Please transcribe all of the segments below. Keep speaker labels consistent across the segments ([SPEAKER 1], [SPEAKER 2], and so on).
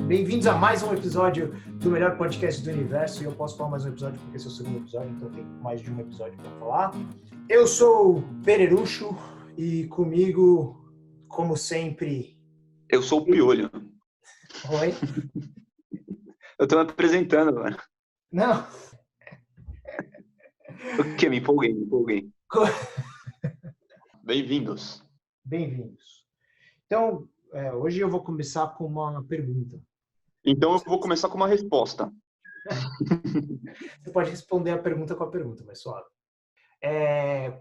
[SPEAKER 1] Bem-vindos a mais um episódio do melhor podcast do universo. E eu posso falar mais um episódio porque esse é o segundo episódio, então tem mais de um episódio para falar. Eu sou o Pererucho e comigo, como sempre...
[SPEAKER 2] Eu sou o Piolho.
[SPEAKER 1] Oi?
[SPEAKER 2] Eu tô me apresentando, mano.
[SPEAKER 1] Não.
[SPEAKER 2] O que? Me empolguei. Bem-vindos.
[SPEAKER 1] Bem-vindos. Então, hoje eu vou começar com uma pergunta.
[SPEAKER 2] Então eu vou começar com uma resposta.
[SPEAKER 1] Você pode responder a pergunta com a pergunta, mas suave.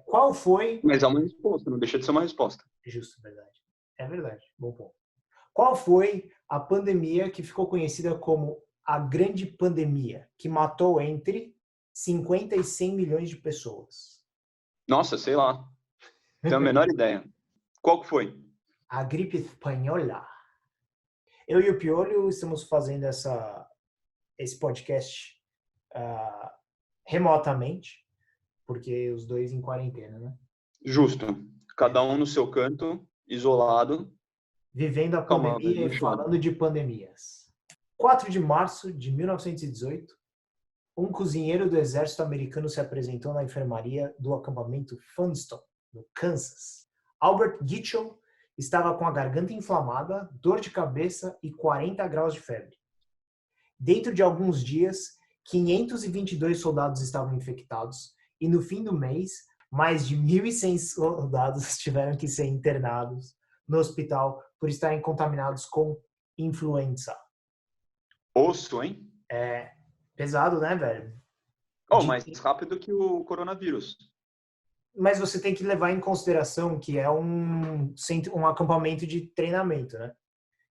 [SPEAKER 1] Qual foi...
[SPEAKER 2] Mas é uma resposta, não deixa de ser uma resposta.
[SPEAKER 1] Justo, verdade. É verdade, bom ponto. Qual foi a pandemia que ficou conhecida como a Grande Pandemia, que matou entre 50 e 100 milhões de pessoas?
[SPEAKER 2] Nossa, sei lá. Tenho a menor ideia. Qual que foi?
[SPEAKER 1] A gripe espanhola. Eu e o Piolho estamos fazendo esse podcast remotamente, porque os dois em quarentena, né?
[SPEAKER 2] Justo. Cada um no seu canto, isolado.
[SPEAKER 1] Vivendo a pandemia e falando de pandemias. 4 de março de 1918, um cozinheiro do exército americano se apresentou na enfermaria do acampamento Funston, no Kansas. Albert Gitchell estava com a garganta inflamada, dor de cabeça e 40 graus de febre. Dentro de alguns dias, 522 soldados estavam infectados e no fim do mês, mais de 1.100 soldados tiveram que ser internados no hospital por estarem contaminados com influenza.
[SPEAKER 2] Osso, hein?
[SPEAKER 1] É pesado, né, velho?
[SPEAKER 2] Mais rápido que o coronavírus.
[SPEAKER 1] Mas você tem que levar em consideração que é um acampamento de treinamento, né?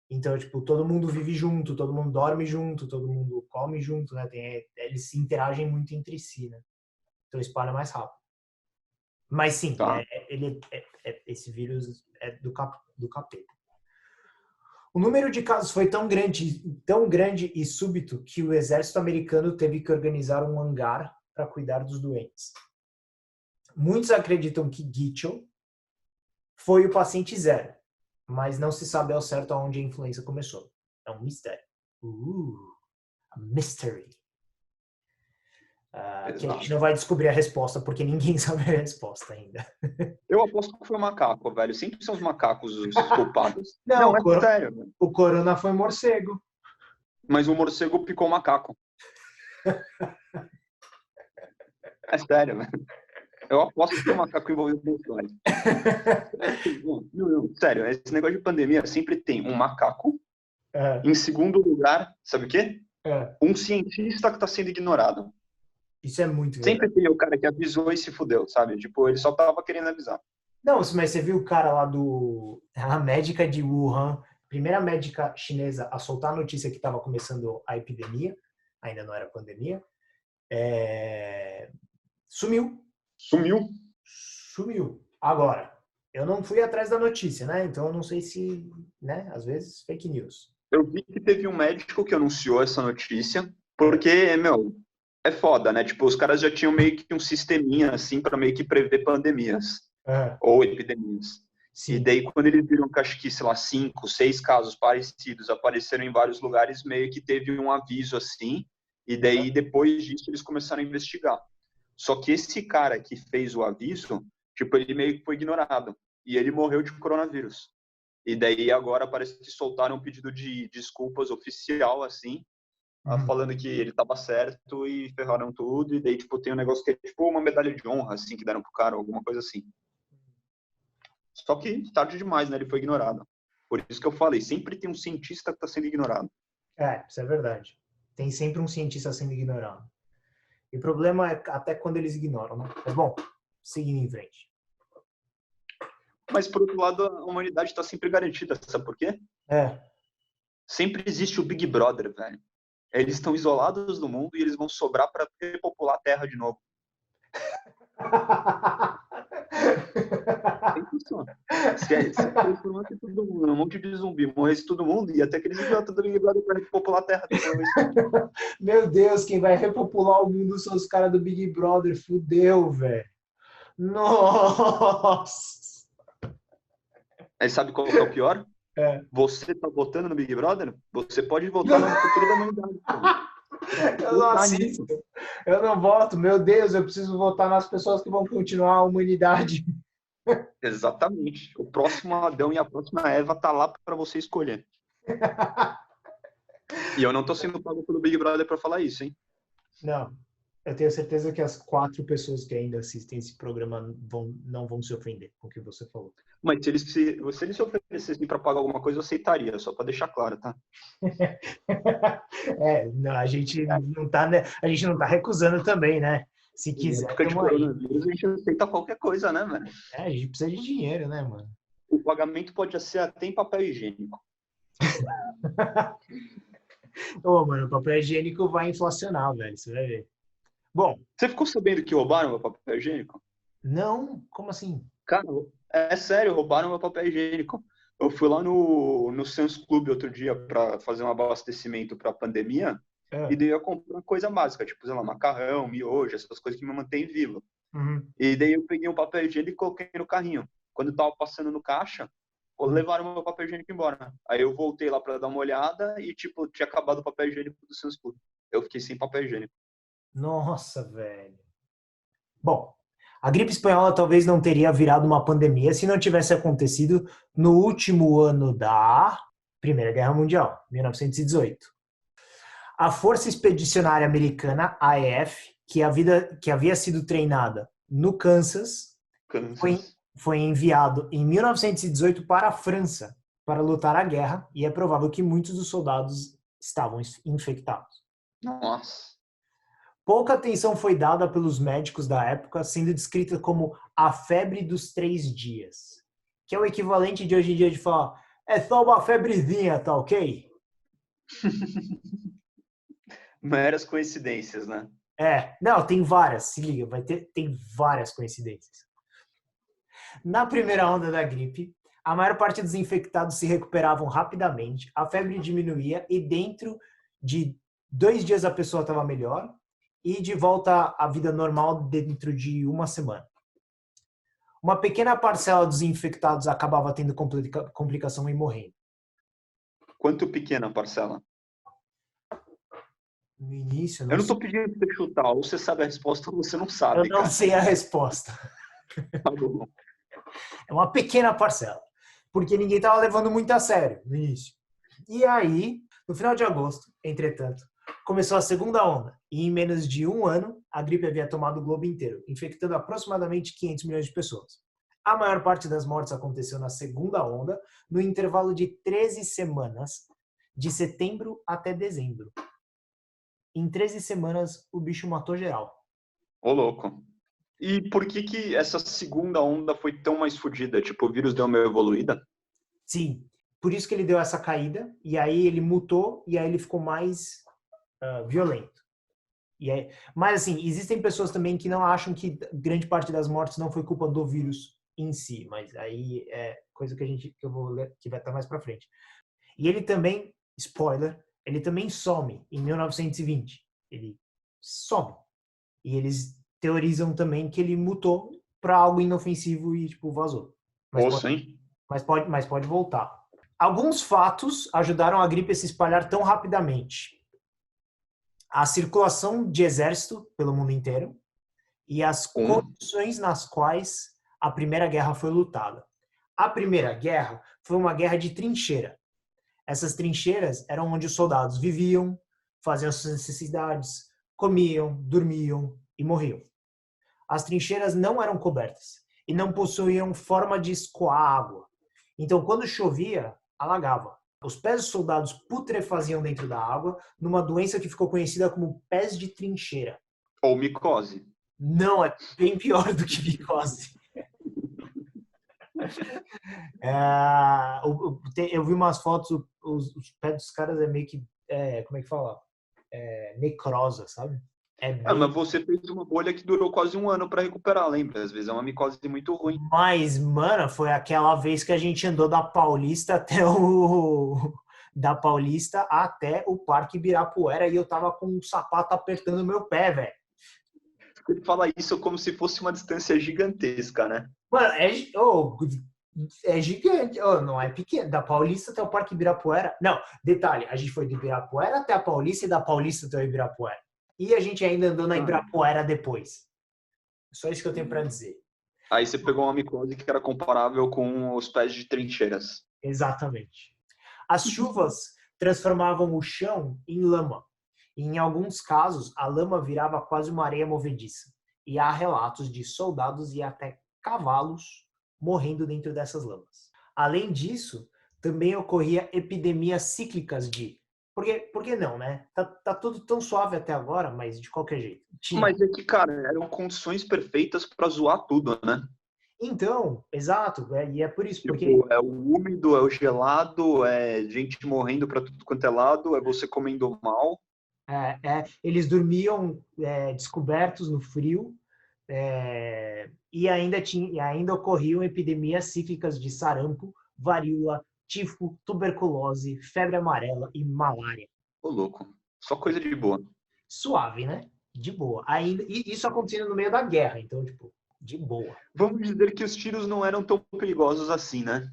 [SPEAKER 1] Então, tipo, todo mundo vive junto, todo mundo dorme junto, todo mundo come junto, né? Eles se interagem muito entre si, né? Então espalha mais rápido. Mas sim,
[SPEAKER 2] Tá.
[SPEAKER 1] esse vírus é do capeta. O número de casos foi tão grande e súbito que o exército americano teve que organizar um hangar para cuidar dos doentes. Muitos acreditam que Gitchell foi o paciente zero, mas não se sabe ao certo aonde a influenza começou. É um mistério. A mystery. Que a gente não vai descobrir a resposta, porque ninguém sabe a resposta ainda.
[SPEAKER 2] Eu aposto que foi macaco, velho. Sempre são os macacos os culpados.
[SPEAKER 1] Não,
[SPEAKER 2] é sério, velho.
[SPEAKER 1] O corona foi morcego.
[SPEAKER 2] Mas o morcego picou o macaco. É sério, velho. Eu aposto que o macaco envolvido com história. Não, sério, esse negócio de pandemia sempre tem um macaco. Em segundo lugar, sabe o quê? Um cientista que está sendo ignorado.
[SPEAKER 1] Isso é muito
[SPEAKER 2] Sempre tem o cara que avisou e se fudeu, sabe? Tipo, ele só tava querendo avisar.
[SPEAKER 1] Não, mas você viu o cara lá a médica de Wuhan, primeira médica chinesa a soltar a notícia que estava começando a epidemia, ainda não era pandemia, sumiu. Agora, eu não fui atrás da notícia, né? Então eu não sei se, né? Às vezes, fake news.
[SPEAKER 2] Eu vi que teve um médico que anunciou essa notícia, porque, é foda, né? Tipo, os caras já tinham meio que um sisteminha, assim, para meio que prever pandemias. Ou epidemias. Sim. E daí, quando eles viram que acho que, sei lá, 5, 6 casos parecidos apareceram em vários lugares, meio que teve um aviso, assim, e daí, depois disso, eles começaram a investigar. Só que esse cara que fez o aviso, tipo, ele meio que foi ignorado. E ele morreu de coronavírus. E daí agora parece que soltaram um pedido de desculpas oficial, assim, falando que ele tava certo e ferraram tudo. E daí, tipo, tem um negócio que é tipo uma medalha de honra, assim, que deram pro cara, alguma coisa assim. Só que tarde demais, né? Ele foi ignorado. Por isso que eu falei, sempre tem um cientista que tá sendo ignorado.
[SPEAKER 1] Isso é verdade. Tem sempre um cientista sendo ignorado. E o problema é até quando eles ignoram, né? Mas, bom, seguindo em frente.
[SPEAKER 2] Mas, por outro lado, a humanidade está sempre garantida, sabe por quê? Sempre existe o Big Brother, velho. Eles estão isolados do mundo e eles vão sobrar para repopular a Terra de novo. Tem função. Se transformasse todo mundo, um monte de zumbi, morresse todo mundo, e até que eles iam todo Big Brother para repopular a Terra depois.
[SPEAKER 1] Meu Deus, quem vai repopular o mundo são os caras do Big Brother. Fudeu, velho. Nossa!
[SPEAKER 2] Aí sabe qual que é o pior? Você tá votando no Big Brother? Você pode votar no futuro da humanidade.
[SPEAKER 1] Eu não assisto. Eu não voto. Meu Deus, eu preciso votar nas pessoas que vão continuar a humanidade.
[SPEAKER 2] Exatamente. O próximo Adão e a próxima Eva tá lá para você escolher. E eu não tô sendo pago pelo Big Brother para falar isso, hein?
[SPEAKER 1] Não. Eu tenho certeza que as 4 pessoas que ainda assistem esse programa não vão se ofender com o que você falou.
[SPEAKER 2] Mas se eles se oferecessem para pagar alguma coisa, eu aceitaria, só para deixar claro, tá?
[SPEAKER 1] Não, a gente não tá recusando também, né? Se quiser,
[SPEAKER 2] época de
[SPEAKER 1] tamo aí.
[SPEAKER 2] coronavírus, a gente aceita qualquer coisa, né, velho?
[SPEAKER 1] A gente precisa de dinheiro, né, mano?
[SPEAKER 2] O pagamento pode ser até em papel higiênico.
[SPEAKER 1] Mano, o papel higiênico vai inflacionar, velho. Você vai ver. Bom.
[SPEAKER 2] Você ficou sabendo que roubaram meu papel higiênico?
[SPEAKER 1] Não? Como assim?
[SPEAKER 2] Cara, é sério, roubaram meu papel higiênico. Eu fui lá no Sam's Club outro dia para fazer um abastecimento para a pandemia e daí eu comprei uma coisa básica, tipo, sei lá, macarrão, miojo, essas coisas que me mantêm vivo.
[SPEAKER 1] Uhum.
[SPEAKER 2] E daí eu peguei um papel higiênico e coloquei no carrinho. Quando eu tava passando no caixa, levaram meu papel higiênico embora. Aí eu voltei lá para dar uma olhada e, tipo, tinha acabado o papel higiênico do Sam's Club. Eu fiquei sem papel higiênico.
[SPEAKER 1] Nossa, velho. Bom, a gripe espanhola talvez não teria virado uma pandemia se não tivesse acontecido no último ano da Primeira Guerra Mundial, 1918. A Força Expedicionária Americana, AEF, que havia sido treinada no Kansas. Foi enviado em 1918 para a França para lutar a guerra e é provável que muitos dos soldados estavam infectados.
[SPEAKER 2] Nossa.
[SPEAKER 1] Pouca atenção foi dada pelos médicos da época, sendo descrita como a febre dos 3 dias, que é o equivalente de hoje em dia de falar é só uma febrezinha, tá ok?
[SPEAKER 2] Meras coincidências, né?
[SPEAKER 1] Não, tem várias, se liga, tem várias coincidências. Na primeira onda da gripe, a maior parte dos infectados se recuperavam rapidamente, a febre diminuía e dentro de 2 dias a pessoa estava melhor e de volta à vida normal dentro de 1 semana. Uma pequena parcela dos infectados acabava tendo complicação e morrendo.
[SPEAKER 2] Quanto pequena a parcela?
[SPEAKER 1] No início,
[SPEAKER 2] eu não estou pedindo para você chutar, ou você sabe a resposta ou você não sabe.
[SPEAKER 1] Eu não sei a resposta.
[SPEAKER 2] Tá bom.
[SPEAKER 1] É uma pequena parcela, porque ninguém estava levando muito a sério no início. E aí, no final de agosto, entretanto, começou a segunda onda, e em menos de 1 ano, a gripe havia tomado o globo inteiro, infectando aproximadamente 500 milhões de pessoas. A maior parte das mortes aconteceu na segunda onda, no intervalo de 13 semanas, de setembro até dezembro. Em 13 semanas, o bicho matou geral.
[SPEAKER 2] Ô, louco. E por que essa segunda onda foi tão mais fodida? Tipo, o vírus deu uma evoluída?
[SPEAKER 1] Sim, por isso que ele deu essa caída, e aí ele mutou, e aí ele ficou mais violento. Mas assim, existem pessoas também que não acham que grande parte das mortes não foi culpa do vírus em si, mas aí é coisa que eu vou ler, que vai estar mais pra frente. E ele também, spoiler, ele também some em 1920. Ele some. E eles teorizam também que ele mutou para algo inofensivo e tipo vazou. Mas pode voltar. Alguns fatos ajudaram a gripe a se espalhar tão rapidamente. A circulação de exército pelo mundo inteiro e as condições nas quais a Primeira Guerra foi lutada. A Primeira Guerra foi uma guerra de trincheira. Essas trincheiras eram onde os soldados viviam, faziam suas necessidades, comiam, dormiam e morriam. As trincheiras não eram cobertas e não possuíam forma de escoar água. Então, quando chovia, alagava. Os pés dos soldados putrefaziam dentro da água numa doença que ficou conhecida como pés de trincheira.
[SPEAKER 2] Ou micose.
[SPEAKER 1] Não, é bem pior do que micose. Eu vi umas fotos, os pés dos caras é meio que, como é que fala? Necrosa, sabe?
[SPEAKER 2] Mas você fez uma bolha que durou quase 1 ano para recuperar, lembra? Às vezes é uma micose muito ruim.
[SPEAKER 1] Mas, mano, foi aquela vez que a gente andou da Paulista até o Parque Ibirapuera e eu tava com um sapato apertando o meu pé, velho.
[SPEAKER 2] Você fala isso como se fosse uma distância gigantesca, né?
[SPEAKER 1] Mano, É gigante, não é pequeno. Da Paulista até o Parque Ibirapuera. Não, detalhe, a gente foi do Ibirapuera até a Paulista e da Paulista até o Ibirapuera. E a gente ainda andou na Ibirapuera depois. Só isso que eu tenho para dizer.
[SPEAKER 2] Aí você pegou uma micose que era comparável com os pés de trincheiras.
[SPEAKER 1] Exatamente. As chuvas transformavam o chão em lama. E, em alguns casos, a lama virava quase uma areia movediça. E há relatos de soldados e até cavalos morrendo dentro dessas lamas. Além disso, também ocorria epidemias cíclicas de... Por que não, né? Tá tudo tão suave até agora, mas de qualquer jeito.
[SPEAKER 2] Mas é que, cara, eram condições perfeitas para zoar tudo, né?
[SPEAKER 1] Então, exato, e é por isso, porque...
[SPEAKER 2] É o úmido, é o gelado, é gente morrendo para tudo quanto é lado, é você comendo mal.
[SPEAKER 1] Eles dormiam descobertos no frio, e ainda ocorriam epidemias cíclicas de sarampo, varíola, tifo, tuberculose, febre amarela e malária.
[SPEAKER 2] Ô, louco. Só coisa de boa.
[SPEAKER 1] Suave, né? De boa. E isso acontecendo no meio da guerra, então, tipo, de boa.
[SPEAKER 2] Vamos dizer que os tiros não eram tão perigosos assim, né?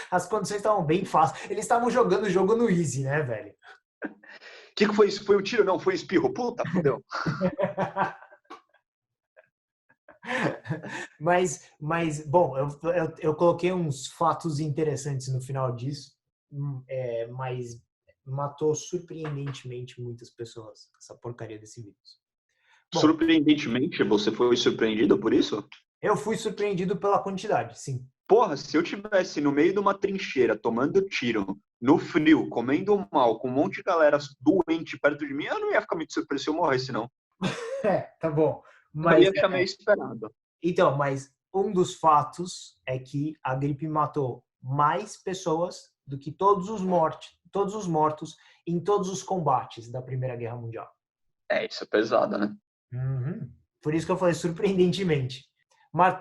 [SPEAKER 1] As condições estavam bem fáceis. Eles estavam jogando o jogo no easy, né, velho?
[SPEAKER 2] O que foi isso? Foi um tiro? Não, foi espirro. Puta, fodeu.
[SPEAKER 1] Mas bom, eu coloquei uns fatos interessantes no final disso, mas matou surpreendentemente muitas pessoas, essa porcaria desse vírus.
[SPEAKER 2] Bom, surpreendentemente, você foi surpreendido por isso?
[SPEAKER 1] Eu fui surpreendido pela quantidade, sim.
[SPEAKER 2] Porra, se eu tivesse no meio de uma trincheira, tomando tiro, no frio, comendo mal, com um monte de galera doente perto de mim, eu não ia ficar muito surpreso se eu morresse, não.
[SPEAKER 1] Tá bom.
[SPEAKER 2] Mas eu ia achar meio esperado.
[SPEAKER 1] Então, mas um dos fatos é que a gripe matou mais pessoas do que todos os mortos em todos os combates da Primeira Guerra Mundial.
[SPEAKER 2] Isso é pesado, né?
[SPEAKER 1] Uhum. Por isso que eu falei surpreendentemente.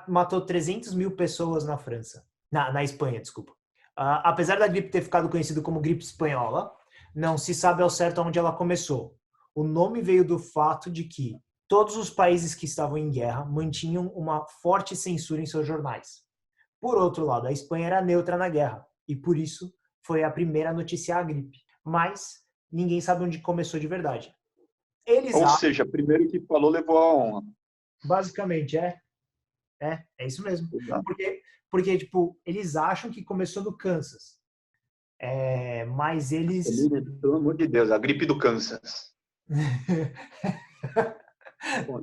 [SPEAKER 1] Matou 300 mil pessoas na França. Na Espanha, desculpa. Apesar da gripe ter ficado conhecida como gripe espanhola, não se sabe ao certo onde ela começou. O nome veio do fato de que todos os países que estavam em guerra mantinham uma forte censura em seus jornais. Por outro lado, a Espanha era neutra na guerra e por isso foi a primeira a noticiar a gripe. Mas ninguém sabe onde começou de verdade.
[SPEAKER 2] Ou seja, primeiro que falou levou a honra.
[SPEAKER 1] Basicamente, é isso mesmo. Porque tipo, eles acham que começou no Kansas. Mas eles...
[SPEAKER 2] Pelo amor de Deus, a gripe do Kansas.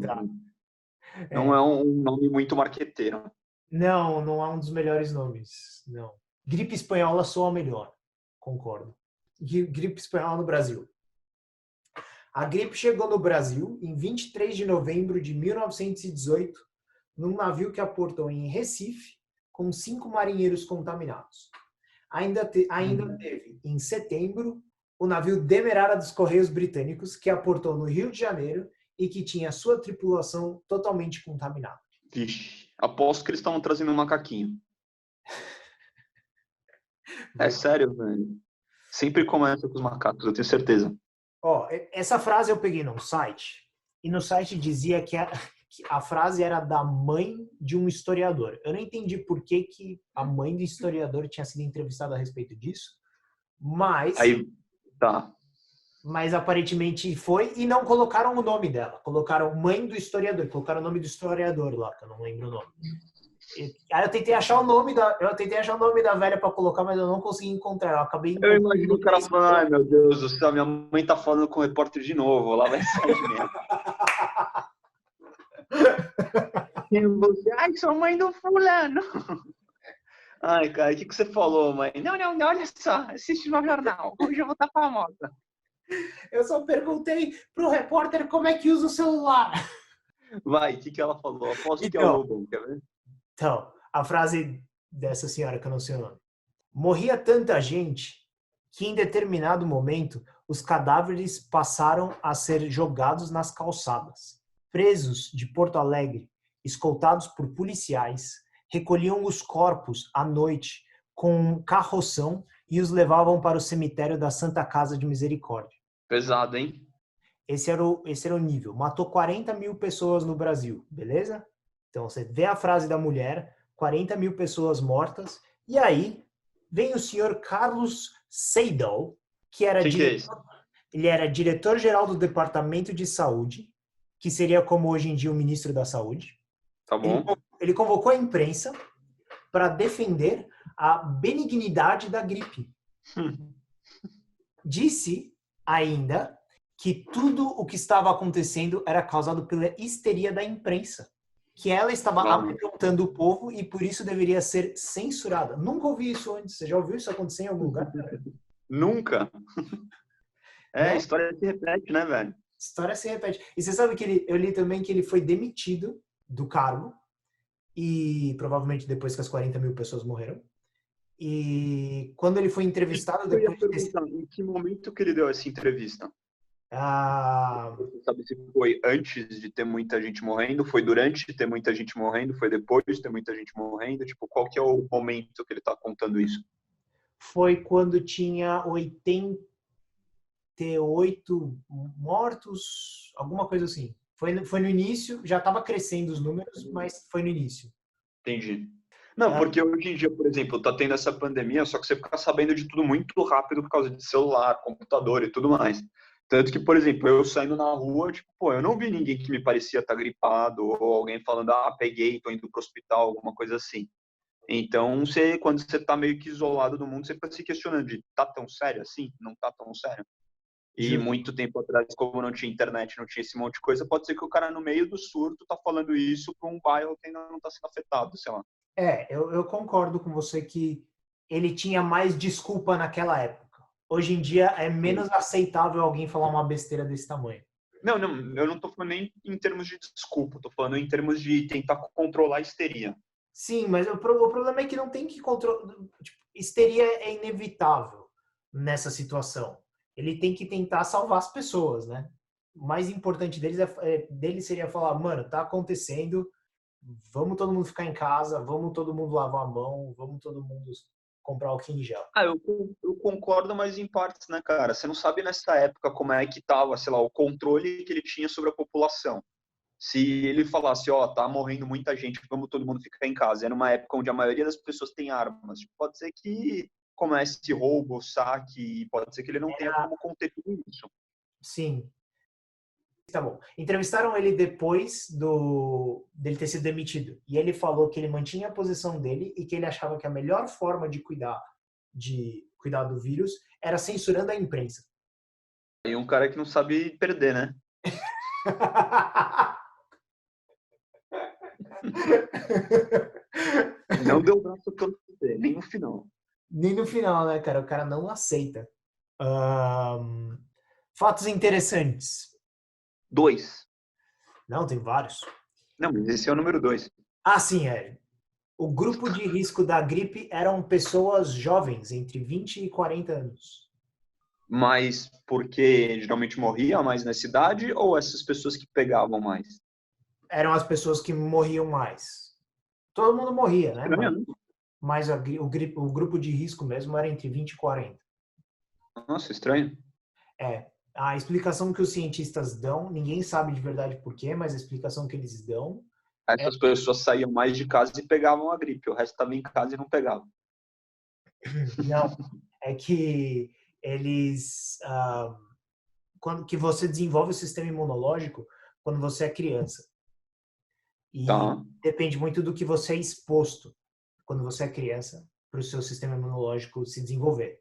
[SPEAKER 2] Tá. Não é um nome muito marqueteiro.
[SPEAKER 1] Não é um dos melhores nomes, não. Gripe espanhola soa melhor, concordo. Gripe espanhola no Brasil. A gripe chegou no Brasil em 23 de novembro de 1918, num navio que aportou em Recife, com 5 marinheiros contaminados. Ainda teve, em setembro, o navio Demerara dos Correios Britânicos, que aportou no Rio de Janeiro e que tinha sua tripulação totalmente contaminada.
[SPEAKER 2] Vixe, aposto que eles estavam trazendo um macaquinho. É sério, velho. Sempre começa com os macacos, eu tenho certeza.
[SPEAKER 1] Essa frase eu peguei num site, e no site dizia que a frase era da mãe de um historiador. Eu não entendi por que a mãe do historiador tinha sido entrevistada a respeito disso, mas...
[SPEAKER 2] Aí, tá.
[SPEAKER 1] Mas aparentemente foi, e não colocaram o nome dela. Colocaram mãe do historiador, colocaram o nome do historiador lá, que eu não lembro o nome. Aí eu tentei achar o nome da velha para colocar, mas eu não consegui encontrar.
[SPEAKER 2] Eu imagino o cara falando, ai meu Deus do céu, minha mãe tá falando com o repórter de novo, lá vai sair de merda. E você, ai, sou mãe do fulano. Ai, cara, o que você falou, mãe? Não, olha só, assiste no jornal, hoje eu vou estar famosa.
[SPEAKER 1] Eu só perguntei pro repórter como é que usa o celular.
[SPEAKER 2] Vai, o que ela falou? Aposto que é o Lobo, quer ver?
[SPEAKER 1] Então, a frase dessa senhora, que eu não sei o nome. Morria tanta gente que em determinado momento os cadáveres passaram a ser jogados nas calçadas. Presos de Porto Alegre, escoltados por policiais, recolhiam os corpos à noite com um carroção e os levavam para o cemitério da Santa Casa de Misericórdia.
[SPEAKER 2] Pesado, hein?
[SPEAKER 1] Esse era o nível. Matou 40 mil pessoas no Brasil, beleza? Então você vê a frase da mulher, 40 mil pessoas mortas. E aí vem o senhor Carlos Seidel, que era ele era diretor-geral do Departamento de Saúde, que seria como hoje em dia o ministro da Saúde.
[SPEAKER 2] Tá bom.
[SPEAKER 1] Ele convocou a imprensa para defender a benignidade da gripe. Disse ainda que tudo o que estava acontecendo era causado pela histeria da imprensa, que ela estava amedrontando o povo e por isso deveria ser censurada. Nunca ouvi isso antes. Você já ouviu isso acontecer em algum lugar?
[SPEAKER 2] Nunca. A história se repete, né, velho?
[SPEAKER 1] História se repete. E você sabe que eu li também que ele foi demitido do cargo, e provavelmente depois que as 40 mil pessoas morreram. E quando ele foi entrevistado...
[SPEAKER 2] Em que momento que ele deu essa entrevista? Você sabe se foi antes de ter muita gente morrendo? Foi durante ter muita gente morrendo? Foi depois de ter muita gente morrendo? Tipo, qual que é o momento que ele tá contando isso?
[SPEAKER 1] Foi quando tinha 88 mortos, alguma coisa assim. Foi no início, já estava crescendo os números, mas foi no início.
[SPEAKER 2] Entendi. Não, porque hoje em dia, por exemplo, tá tendo essa pandemia, só que você fica sabendo de tudo muito rápido por causa de celular, computador e tudo mais. Tanto que, por exemplo, eu saindo na rua, tipo, pô, eu não vi ninguém que me parecia estar gripado, ou alguém falando, peguei, tô indo pro hospital, alguma coisa assim. Então, quando você tá meio que isolado do mundo, você fica se questionando de, tá tão sério assim? Não tá tão sério? E muito tempo atrás, como não tinha internet, não tinha esse monte de coisa, pode ser que o cara no meio do surto tá falando isso para um bairro que ainda não tá sendo afetado, sei lá.
[SPEAKER 1] Eu concordo com você que ele tinha mais desculpa naquela época. Hoje em dia é menos aceitável alguém falar uma besteira desse tamanho.
[SPEAKER 2] Não, eu não tô falando nem em termos de desculpa, tô falando em termos de tentar controlar a histeria.
[SPEAKER 1] Sim, mas o problema é que não tem que controlar. Tipo, histeria é inevitável nessa situação. Ele tem que tentar salvar as pessoas, né? O mais importante dele seria falar, mano, tá acontecendo, vamos todo mundo ficar em casa, vamos todo mundo lavar a mão, vamos todo mundo comprar álcool em gel.
[SPEAKER 2] Eu concordo, mas em partes, né, cara? Você não sabe nessa época como é que tava, sei lá, o controle que ele tinha sobre a população. Se ele falasse, tá morrendo muita gente, vamos todo mundo ficar em casa. Era uma época onde a maioria das pessoas tem armas. Pode ser que comece roubo, saque, pode ser que ele não tenha como conter tudo isso.
[SPEAKER 1] Sim. Tá bom. Entrevistaram ele depois dele ter sido demitido. E ele falou que ele mantinha a posição dele e que ele achava que a melhor forma de cuidar do vírus era censurando a imprensa.
[SPEAKER 2] E um cara que não sabe perder, né? Não deu braço todo nem no final.
[SPEAKER 1] Nem no final, né, cara? O cara não aceita. Fatos interessantes.
[SPEAKER 2] 2.
[SPEAKER 1] Não, tem vários.
[SPEAKER 2] Não, mas esse é o número 2.
[SPEAKER 1] Sim, é. O grupo de risco da gripe eram pessoas jovens, entre 20 e 40 anos.
[SPEAKER 2] Mas porque geralmente morria mais na cidade ou essas pessoas que pegavam mais?
[SPEAKER 1] Eram as pessoas que morriam mais. Todo mundo morria, né? Mas o grupo de risco mesmo era entre 20 e 40.
[SPEAKER 2] Nossa, estranho.
[SPEAKER 1] A explicação que os cientistas dão, ninguém sabe de verdade por quê, mas a explicação que eles dão...
[SPEAKER 2] Essas pessoas saíam mais de casa e pegavam a gripe, o resto estava em casa e não pegava.
[SPEAKER 1] Não, é que eles... que você desenvolve o sistema imunológico quando você é criança. E depende muito do que você é exposto quando você é criança para o seu sistema imunológico se desenvolver.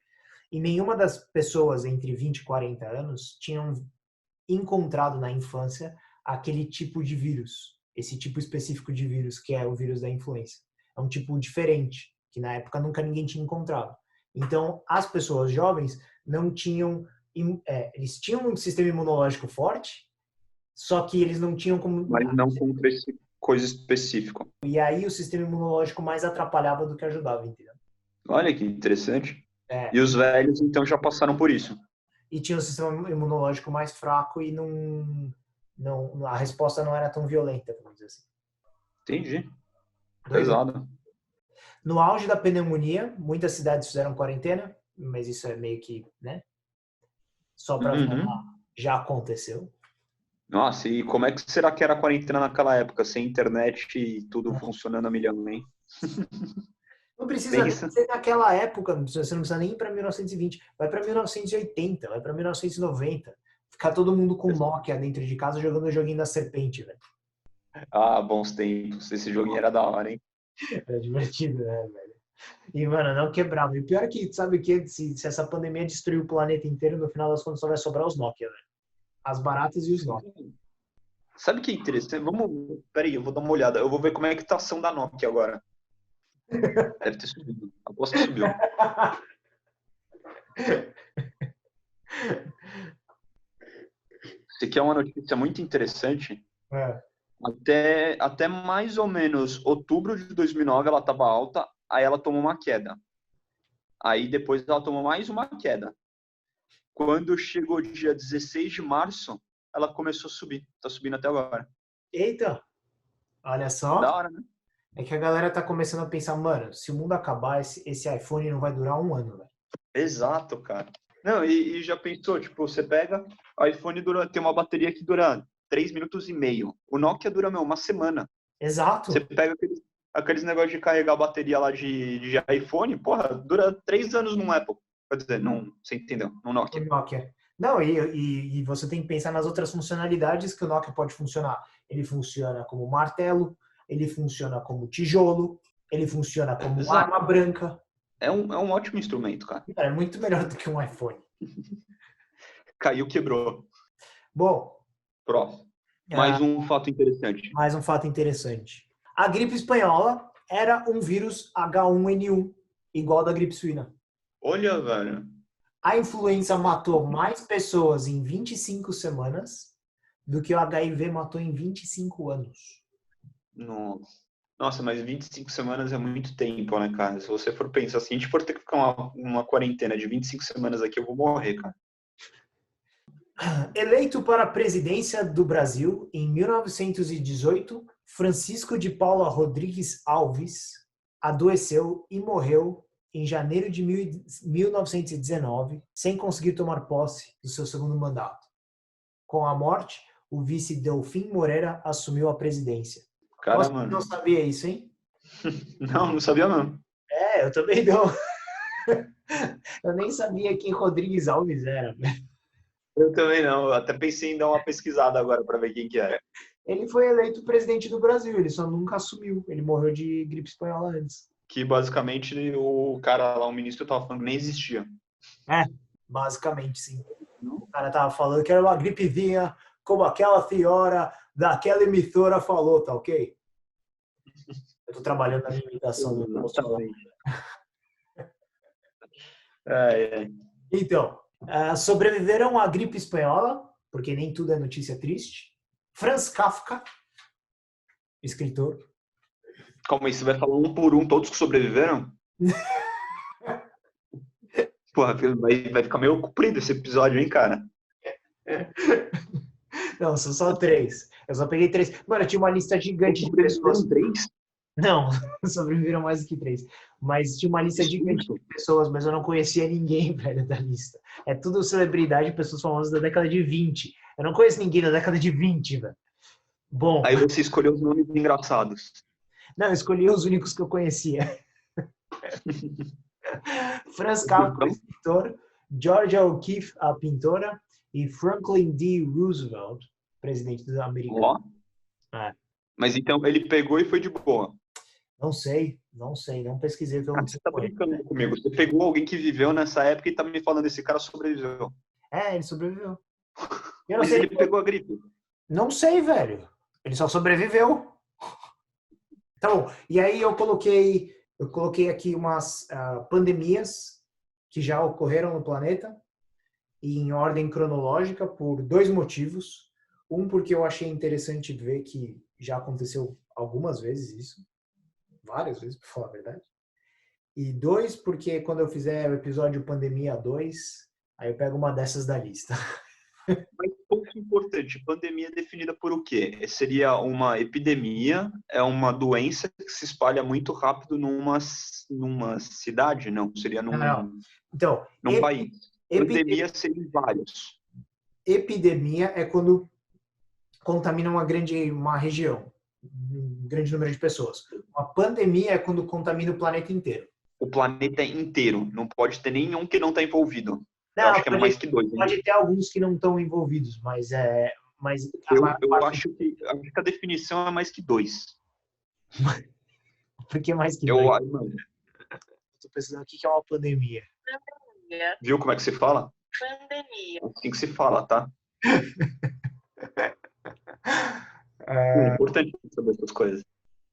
[SPEAKER 1] E nenhuma das pessoas entre 20 e 40 anos tinham encontrado na infância aquele tipo de vírus, esse tipo específico de vírus que é o vírus da influenza. É um tipo diferente, que na época nunca ninguém tinha encontrado. Então, as pessoas jovens não tinham... eles tinham um sistema imunológico forte, só que eles não tinham como...
[SPEAKER 2] Mas não contra esse coisa específica.
[SPEAKER 1] E aí o sistema imunológico mais atrapalhava do que ajudava, entendeu?
[SPEAKER 2] Olha que interessante. E os velhos, então, já passaram por isso.
[SPEAKER 1] E tinha um sistema imunológico mais fraco e a resposta não era tão violenta, vamos dizer assim.
[SPEAKER 2] Entendi. Pesado.
[SPEAKER 1] No auge da pneumonia, muitas cidades fizeram quarentena, mas isso é meio que, né? Só para falar, já aconteceu.
[SPEAKER 2] Nossa, e como é que será que era a quarentena naquela época, sem internet e tudo funcionando a milhão, hein?
[SPEAKER 1] Não precisa nem ser naquela época, você não precisa nem ir para 1920, vai para 1980, vai para 1990. Ficar todo mundo com Nokia dentro de casa jogando o joguinho da serpente, velho.
[SPEAKER 2] Ah, bons tempos. Esse joguinho era da hora, hein?
[SPEAKER 1] Era divertido, né, velho? E, mano, não quebrava. E o pior é que, sabe o que? Se essa pandemia destruir o planeta inteiro, no final das contas só vai sobrar os Nokia, velho. As baratas e os Nokia.
[SPEAKER 2] Sabe o que é interessante? Peraí, eu vou dar uma olhada. Eu vou ver como é que tá a ação da Nokia agora. Deve ter subido. Aposto que subiu. Isso aqui é uma notícia muito interessante. Até mais ou menos outubro de 2009 ela estava alta, aí ela tomou uma queda. Aí depois ela tomou mais uma queda. Quando chegou dia 16 de março, ela começou a subir. Tá subindo até agora.
[SPEAKER 1] Eita! Olha só.
[SPEAKER 2] Da hora, né?
[SPEAKER 1] É que a galera tá começando a pensar, mano, se o mundo acabar, esse iPhone não vai durar um ano, velho.
[SPEAKER 2] Exato, cara. Não, e já pensou, tipo, você pega, o iPhone tem uma bateria que dura 3 minutos e meio. O Nokia dura, uma semana.
[SPEAKER 1] Exato.
[SPEAKER 2] Você pega aqueles negócios de carregar a bateria lá de iPhone, porra, dura 3 anos num Apple. Quer dizer, você entendeu? Num Nokia.
[SPEAKER 1] Nokia. Não, e você tem que pensar nas outras funcionalidades que o Nokia pode funcionar. Ele funciona como martelo, ele funciona como tijolo, ele funciona como arma branca.
[SPEAKER 2] É um ótimo instrumento, cara.
[SPEAKER 1] É muito melhor do que um iPhone.
[SPEAKER 2] Caiu, quebrou.
[SPEAKER 1] Bom.
[SPEAKER 2] Próximo. Mais um fato interessante.
[SPEAKER 1] Mais um fato interessante. A gripe espanhola era um vírus H1N1, igual da gripe suína.
[SPEAKER 2] Olha, velho.
[SPEAKER 1] A influenza matou mais pessoas em 25 semanas do que o HIV matou em 25 anos.
[SPEAKER 2] Nossa, mas 25 semanas é muito tempo, né, cara? Se você for pensar assim, a gente for ter que ficar uma quarentena de 25 semanas aqui, eu vou morrer, cara.
[SPEAKER 1] Eleito para a presidência do Brasil em 1918, Francisco de Paula Rodrigues Alves adoeceu e morreu em janeiro de 1919, sem conseguir tomar posse do seu segundo mandato. Com a morte, o vice Delfim Moreira assumiu a presidência.
[SPEAKER 2] Cara,
[SPEAKER 1] mano. Não sabia isso, hein?
[SPEAKER 2] Não sabia não.
[SPEAKER 1] Eu também não. Eu nem sabia quem Rodrigues Alves era.
[SPEAKER 2] Eu também não. Eu até pensei em dar uma pesquisada agora para ver quem que era.
[SPEAKER 1] Ele foi eleito presidente do Brasil, ele só nunca assumiu. Ele morreu de gripe espanhola antes.
[SPEAKER 2] Que basicamente o cara lá, o ministro, tava falando que nem existia.
[SPEAKER 1] Basicamente sim. O cara tava falando que era uma gripezinha, como aquela senhora daquela emissora falou, tá ok? Eu tô trabalhando na minha imitação do Então, sobreviveram à gripe espanhola, porque nem tudo é notícia triste. Franz Kafka, escritor.
[SPEAKER 2] Calma aí, você vai falar um por um todos que sobreviveram? Porra, vai ficar meio comprido esse episódio, hein, cara?
[SPEAKER 1] Não, são só 3. Eu só peguei 3. Mano, eu tinha uma lista gigante de pessoas.
[SPEAKER 2] 3?
[SPEAKER 1] Não, sobreviveram mais do que 3. Mas tinha uma lista gigante de pessoas, mas eu não conhecia ninguém, velho, da lista. É tudo celebridade, pessoas famosas da década de 20. Eu não conheço ninguém da década de 20, velho. Bom.
[SPEAKER 2] Aí você escolheu os nomes engraçados.
[SPEAKER 1] Não, eu escolhi os únicos que eu conhecia. Franz Kafka, escritor, Georgia O'Keeffe, a pintora, e Franklin D. Roosevelt, presidente da América.
[SPEAKER 2] Mas então ele pegou e foi de boa.
[SPEAKER 1] Não sei, não pesquisei.
[SPEAKER 2] Você tá brincando comigo. Você pegou alguém que viveu nessa época e tá me falando esse cara sobreviveu.
[SPEAKER 1] Ele sobreviveu.
[SPEAKER 2] Mas ele pegou a gripe.
[SPEAKER 1] Não sei, velho. Ele só sobreviveu. Tá bom. E aí eu coloquei aqui umas pandemias que já ocorreram no planeta em ordem cronológica por 2 motivos. Um, porque eu achei interessante ver que já aconteceu algumas vezes isso. Várias vezes, para falar a verdade. E 2, porque quando eu fizer o episódio Pandemia 2, aí eu pego uma dessas da lista.
[SPEAKER 2] Mas ponto importante, pandemia é definida por o quê? Seria uma epidemia, é uma doença que se espalha muito rápido numa cidade, não? Seria num país. Pandemia seria vários.
[SPEAKER 1] Epidemia é quando contamina uma região. um grande número de pessoas. Uma pandemia é quando contamina o planeta inteiro.
[SPEAKER 2] O planeta inteiro. Não pode ter nenhum que não está envolvido.
[SPEAKER 1] Não,
[SPEAKER 2] eu acho que é mais que 2.
[SPEAKER 1] Pode ter alguns que não estão envolvidos, mas
[SPEAKER 2] eu acho que a definição é mais que 2.
[SPEAKER 1] Por que mais que 2?
[SPEAKER 2] Mano,
[SPEAKER 1] tô pensando o que é uma pandemia.
[SPEAKER 2] Viu como é que se fala?
[SPEAKER 3] Pandemia.
[SPEAKER 2] Assim que se fala, tá? É importante saber essas coisas.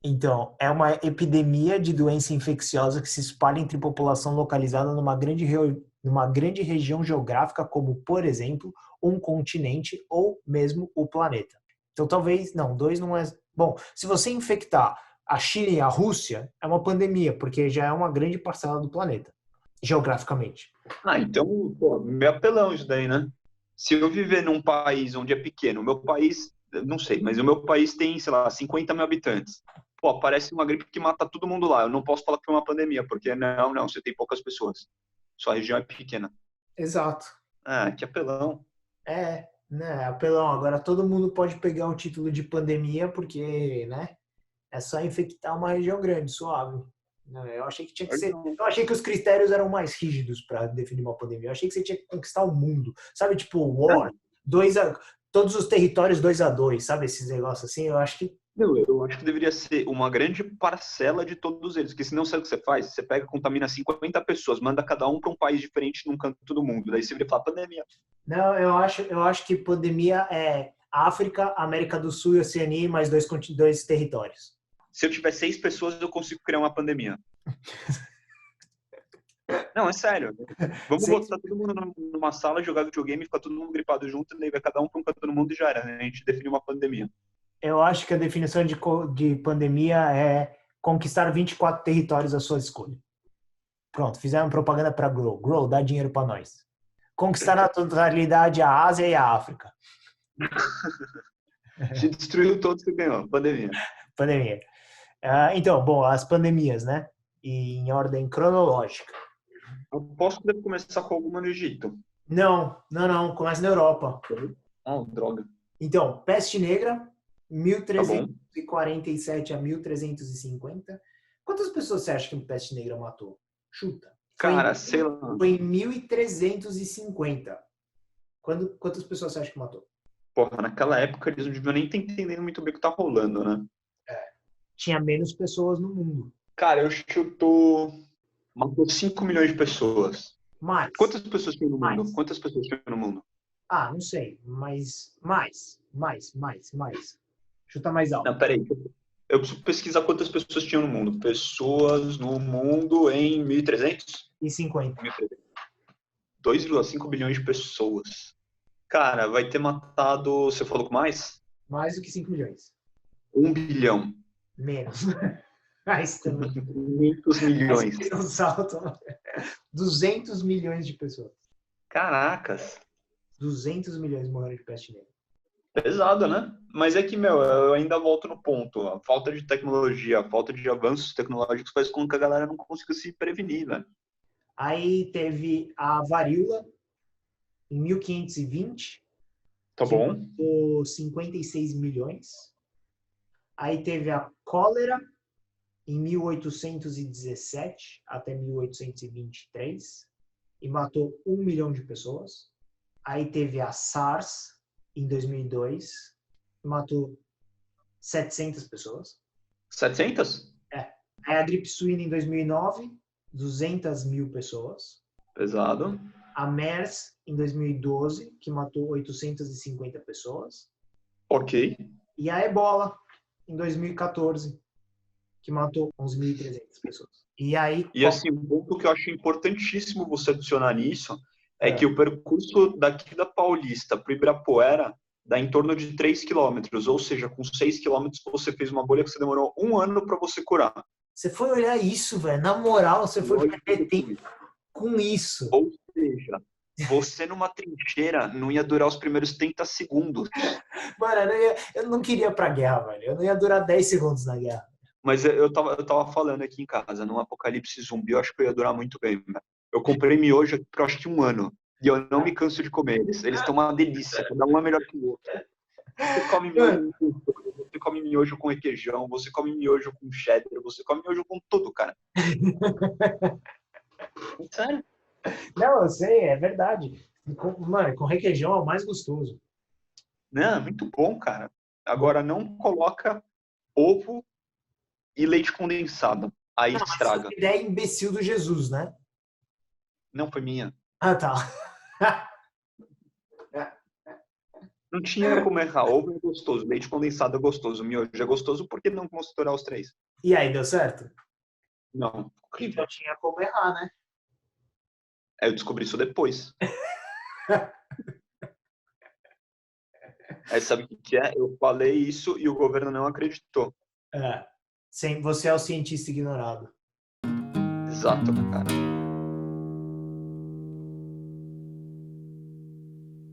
[SPEAKER 1] Então, é uma epidemia de doença infecciosa que se espalha entre população localizada numa grande região geográfica, como, por exemplo, um continente ou mesmo o planeta. Então, talvez, não, 2 não é... Bom, se você infectar a China e a Rússia, é uma pandemia, porque já é uma grande parcela do planeta, geograficamente.
[SPEAKER 2] Então, pô, meio apelão isso daí, né? Se eu viver num país onde é pequeno, o meu país, não sei, mas o meu país tem, sei lá, 50 mil habitantes. Pô, aparece uma gripe que mata todo mundo lá. Eu não posso falar que foi uma pandemia, porque não, você tem poucas pessoas. Sua região é pequena.
[SPEAKER 1] Exato.
[SPEAKER 2] Que apelão.
[SPEAKER 1] Né, apelão. Agora todo mundo pode pegar o título de pandemia, porque, né, é só infectar uma região grande, suave. Eu achei que tinha que ser. Eu achei que os critérios eram mais rígidos para definir uma pandemia. Eu achei que você tinha que conquistar o mundo. Sabe, tipo, War, todos os territórios 2-2, sabe? Esses negócios assim. Eu acho que
[SPEAKER 2] deveria ser uma grande parcela de todos eles, porque senão sabe o que você faz? Você pega, contamina 50 pessoas, manda cada um para um país diferente num canto do mundo. Daí você vira falar pandemia.
[SPEAKER 1] Não, eu acho que pandemia é África, América do Sul e Oceania e mais 2 territórios.
[SPEAKER 2] Se eu tiver 6 pessoas, eu consigo criar uma pandemia. Não, é sério. Vamos botar todo mundo numa sala, jogar videogame, ficar todo mundo gripado junto, e daí vai cada um para um canto do mundo e já era, né? A gente define uma pandemia.
[SPEAKER 1] Eu acho que a definição de pandemia é conquistar 24 territórios à sua escolha. Pronto, fizeram propaganda para Grow. Grow, dá dinheiro para nós. Conquistar na totalidade a Ásia e a África.
[SPEAKER 2] Se destruiu todos que ganhou. Pandemia.
[SPEAKER 1] Pandemia. Então, bom, as pandemias, né? E em ordem cronológica.
[SPEAKER 2] Eu posso deve começar com alguma no Egito.
[SPEAKER 1] Não. Começa na Europa.
[SPEAKER 2] Droga.
[SPEAKER 1] Então, peste negra, 1347 a 1350. Quantas pessoas você acha que a peste negra matou? Chuta.
[SPEAKER 2] Sei lá.
[SPEAKER 1] Foi em 1350. Quantas pessoas você acha que matou?
[SPEAKER 2] Porra, naquela época eles não deviam nem estar entendendo muito bem o que tá rolando, né?
[SPEAKER 1] Tinha menos pessoas no mundo.
[SPEAKER 2] Cara, eu chuto... Matou 5 milhões de pessoas.
[SPEAKER 1] Mais.
[SPEAKER 2] Quantas pessoas tinham no mundo? Quantas pessoas tinham no mundo?
[SPEAKER 1] Não sei. Mas mais. Chuta mais alto.
[SPEAKER 2] Não, peraí. Eu preciso pesquisar quantas pessoas tinham no mundo. Pessoas no mundo em 1300?
[SPEAKER 1] E 50.
[SPEAKER 2] 2,5 bilhões de pessoas. Cara, vai ter matado... Você falou com mais?
[SPEAKER 1] Mais do que 5 milhões.
[SPEAKER 2] 1 bilhão.
[SPEAKER 1] Menos. Mas também.
[SPEAKER 2] 500 milhões.
[SPEAKER 1] Um salto. 200 milhões de pessoas.
[SPEAKER 2] Caracas.
[SPEAKER 1] 200 milhões morreram de peste negra.
[SPEAKER 2] Pesado, né? Mas é que, eu ainda volto no ponto. A falta de tecnologia, a falta de avanços tecnológicos faz com que a galera não consiga se prevenir, velho.
[SPEAKER 1] Aí teve a varíola, em 1520.
[SPEAKER 2] Tá bom.
[SPEAKER 1] Matou 56 milhões. Aí teve a cólera, em 1817 até 1823. E matou 1 milhão de pessoas. Aí teve a SARS, em 2002, matou 700 pessoas.
[SPEAKER 2] 700?
[SPEAKER 1] Aí a gripe suína em 2009, 200 mil pessoas.
[SPEAKER 2] Pesado.
[SPEAKER 1] A MERS em 2012, que matou 850 pessoas.
[SPEAKER 2] Ok.
[SPEAKER 1] E a Ebola em 2014, que matou 11.300 pessoas. E aí...
[SPEAKER 2] E assim, um ponto que eu acho importantíssimo você adicionar nisso é que o percurso daqui da Paulista para o Ibirapuera dá em torno de 3 quilômetros, ou seja, com 6 quilômetros você fez uma bolha que você demorou 1 ano para você curar.
[SPEAKER 1] Você foi olhar isso, velho. Na moral, você foi perder tempo com isso.
[SPEAKER 2] Ou seja, você numa trincheira não ia durar os primeiros 30 segundos.
[SPEAKER 1] Mano, eu não queria ir pra guerra, velho. Eu não ia durar 10 segundos na guerra.
[SPEAKER 2] Mas eu tava falando aqui em casa, num apocalipse zumbi, eu acho que eu ia durar muito bem, né? Eu comprei miojo por acho que 1 ano. E eu não me canso de comer eles. Eles estão uma delícia. Cada um é melhor que o outro. Você come miojo com tudo, você come miojo com requeijão, você come miojo com cheddar, você come miojo com tudo, cara. Sério?
[SPEAKER 1] Não, eu sei, é verdade. Mano, com requeijão é o mais gostoso.
[SPEAKER 2] Não, é muito bom, cara. Agora, não coloca ovo e leite condensado. Aí
[SPEAKER 1] Não, mas
[SPEAKER 2] estraga.
[SPEAKER 1] essa ideia é imbecil do Jesus, né?
[SPEAKER 2] Não foi minha.
[SPEAKER 1] Ah, tá.
[SPEAKER 2] Não tinha como errar. Ovo é gostoso, leite condensado é gostoso, miojo é gostoso, por que não misturar os três?
[SPEAKER 1] E aí, deu certo?
[SPEAKER 2] Não, horrível.
[SPEAKER 1] Então tinha como errar, né?
[SPEAKER 2] Aí eu descobri isso depois. Aí sabe o que é? Eu falei isso e o governo não acreditou.
[SPEAKER 1] Você é o cientista ignorado.
[SPEAKER 2] Exato, cara.